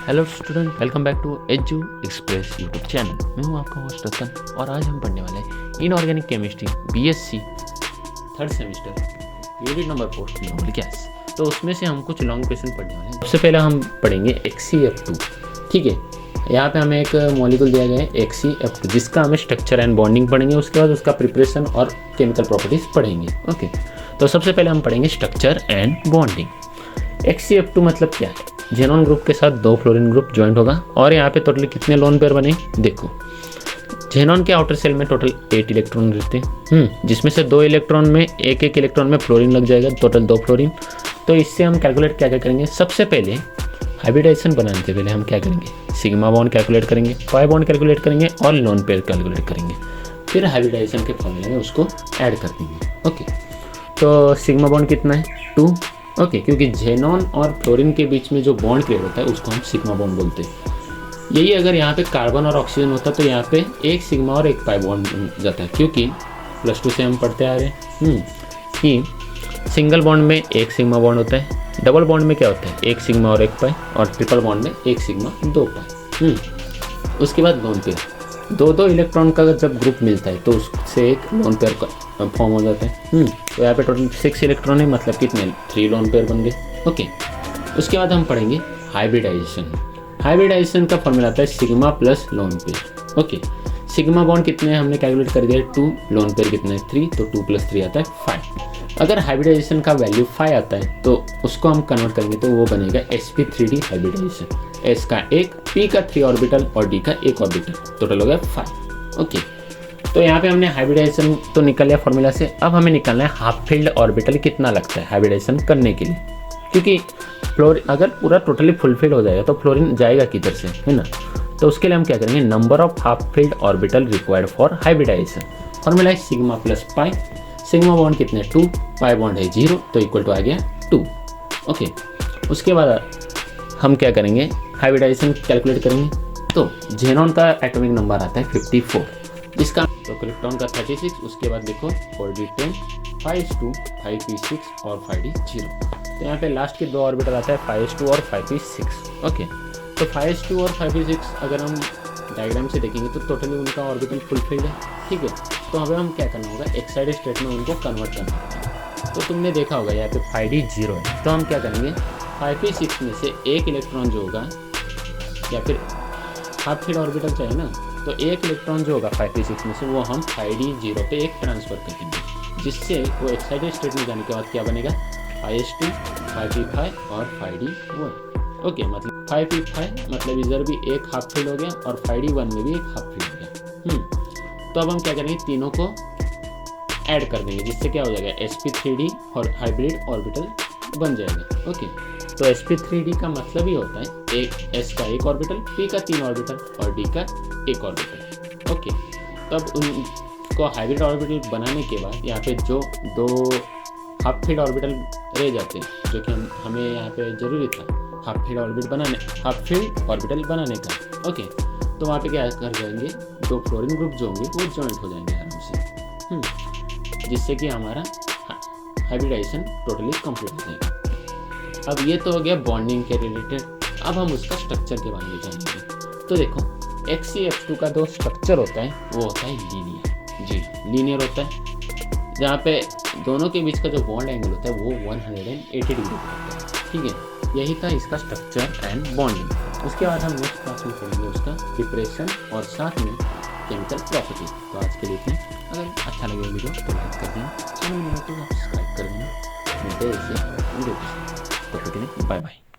Hello student, welcome back to Edu Express YouTube channel. मैं हूं आपका होस्ट रतन और आज हम पढ़ने वाले हैं inorganic chemistry BSc third semester unit number 4 noble gas. तो उसमें से हम कुछ लॉन्ग क्वेश्चन पढ़ने वाले हैं। सबसे पहले हम पढ़ेंगे XCF2। ठीक है, यहाँ पे हमें एक मॉलिक्यूल दिया गया है XCF2, जिसका हमें स्ट्रक्चर एंड बॉन्डिंग पढ़ेंगे, उसके बाद उसका प्रिपरेशन और केमिकल प्रॉपर्टीज पढ़ेंगे। ओके, तो सबसे पहले हम पढ़ेंगे स्ट्रक्चर एंड बॉन्डिंग। XCF2 मतलब क्या है? जेनॉन ग्रुप के साथ 2 फ्लोरीन ग्रुप ज्वाइंट होगा और यहाँ पे टोटली कितने लोन पेयर बने देखो। जेनॉन के आउटर सेल में टोटल 8 इलेक्ट्रॉन रहते हैं, जिसमें से 2 इलेक्ट्रॉन में एक इलेक्ट्रॉन में फ्लोरीन लग जाएगा, टोटल 2 फ्लोरीन। तो इससे हम कैलकुलेट क्या करेंगे? सबसे पहले हाइब्रिडाइजेशन बनाने से पहले हम क्या करेंगे? सिग्मा बॉन्ड कैलकुलेट करेंगे, पाई बॉन्ड कैलकुलेट करेंगे और लोन पेयर कैलकुलेट करेंगे। फिर हाइब्रिडाइजेशन के फॉर्मूले में उसको ऐड कर देंगे। ओके, तो सिग्मा बॉन्ड कितना है? 2। ओके, क्योंकि जेनॉन और फ्लोरीन के बीच में जो बॉन्ड क्रिएट होता है उसको हम सिग्मा बॉन्ड बोलते हैं। यही अगर यहाँ पे कार्बन और ऑक्सीजन होता तो यहाँ पे एक सिग्मा और एक पाई बॉन्ड बन जाता है, क्योंकि +2 से हम पढ़ते आ रहे हैं कि सिंगल बॉन्ड में एक सिग्मा बॉन्ड होता है, डबल बॉन्ड में क्या होता है? एक सिग्मा और एक पाई, और ट्रिपल बॉन्ड में एक सिग्मा 2 पाई। उसके बाद लोन पेयर, 2 इलेक्ट्रॉन का जब ग्रुप मिलता है तो उससे एक लोन पेयर का फॉर्म हो जाता है। तो यहाँ पे टोटल 6 इलेक्ट्रॉन है, मतलब कितने? 3 लोन पेयर बन गए। ओके, उसके बाद हम पढ़ेंगे हाइब्रिडाइजेशन। हाइब्रिडाइजेशन का फॉर्मूला आता है sigma plus lone pair. Okay, sigma bond कितने हमने कैलकुलेट कर दिया, 2। लोन पेयर कितने? 3। तो 2 + 3 आता है 5। अगर हाइब्रिडाइजेशन का वैल्यू 5 आता है तो उसको हम कन्वर्ट करेंगे तो वो बनेगा sp3d हाइब्रिडाइजेशन। S का 1, P का 3 ऑर्बिटल और D का 1 ऑर्बिटल, टोटल हो गया 5। ओके, तो यहाँ पे हमने हाइब्रिडाइजेशन तो निकल लिया फॉर्मूला से। अब हमें निकालना है हाफ फील्ड ऑर्बिटल कितना लगता है हाइब्रिडाइजेशन करने के लिए, क्योंकि फ्लोरीन अगर पूरा टोटली फुलफिल हो जाएगा तो फ्लोरीन जाएगा किधर से, है ना? तो उसके लिए हम क्या करेंगे? Number of half filled orbital required for hybridisation. Formula है sigma plus pi. Sigma bond कितने? 2, पाई बॉन्ड है 0, तो इक्वल टू आ गया 2। ओके, उसके बाद हम क्या करेंगे? हाइब्रिडाइजेशन कैलकुलेट करेंगे। तो जेनॉन का एटॉमिक नंबर आता है 54, जिसका तो क्रिप्टॉन का 36। उसके बाद देखो 4d10, 5s2, 5p6 और 5d0। तो यहाँ पे लास्ट के 2 ऑर्बिटल आता है 5s2 और 5p6। ओके, तो 5s2 और 5p6 अगर हम डायग्राम से देखेंगे तो टोटली उनका ऑर्बिटल फुलफिल्ड है। ठीक है, तो हमें हम क्या करना होगा? एक्साइटेड स्टेट में उनको कन्वर्ट करना होगा। तो तुमने देखा होगा यहाँ पे 5d0 है, तो हम क्या करेंगे? 5p6 में से एक इलेक्ट्रॉन जो होगा, या फिर हाफ फील्ड ऑर्बिटल चाहिए ना, तो एक इलेक्ट्रॉन जो होगा 5p6 में से वो हम 5d0 पे एक ट्रांसफ़र कर देंगे, जिससे वो एक्साइटेड स्टेट में जाने के बाद क्या बनेगा? 5s2, 5p5 और 5d1। ओके, मतलब 5p5 मतलब इधर भी एक हाफ फील्ड हो गया और 5d1 में भी एक हाफ फील्ड हो गया। तो अब हम क्या करेंगे? तीनों को ऐड कर देंगे, जिससे क्या हो जाएगा? sp3d और हाइब्रिड ऑर्बिटल बन जाएगा। ओके, तो sp3d का मतलब ही होता है एक s का 1 ऑर्बिटल, p का 3 ऑर्बिटल और d का 1 ऑर्बिटल। ओके, तब उनको हाइब्रिड ऑर्बिटल बनाने के बाद यहाँ पे जो 2 हाफ फील्ड ऑर्बिटल रह जाते हैं, जो कि हमें यहाँ पे ज़रूरी था हाफ फील्ड ऑर्बिटल बनाने का। ओके, तो वहाँ पे क्या कर जाएंगे? 2 फ्लोरीन ग्रुप जो होंगे वो जॉइंट हो जाएंगे आराम से, जिससे कि हमारा हाइब्रिडाइजेशन टोटली कंप्लीट हो जाएगा। अब ये तो हो गया बॉन्डिंग के रिलेटेड। अब हम उसका स्ट्रक्चर के बारे में जानेंगे। तो देखो, XCF2 का जो स्ट्रक्चर होता है वो होता है लीनियर। जी, लीनियर होता है, जहाँ पे दोनों के बीच का जो बॉन्ड एंगल होता है वो 180 डिग्री होता है। ठीक है, यही था इसका स्ट्रक्चर एंड बॉन्डिंग। उसके बाद हम नेक्स्ट क्लास में करेंगे उसका प्रिपरेशन और साथ में केमिकल प्रॉपर्टी। तो आज के लिए इतने। अगर अच्छा लगे वीडियो तो लाइक कर देना, चैनल में तो सब्सक्राइब कर देना। मिलते हैं इससे वीडियो के साथ। Bye bye.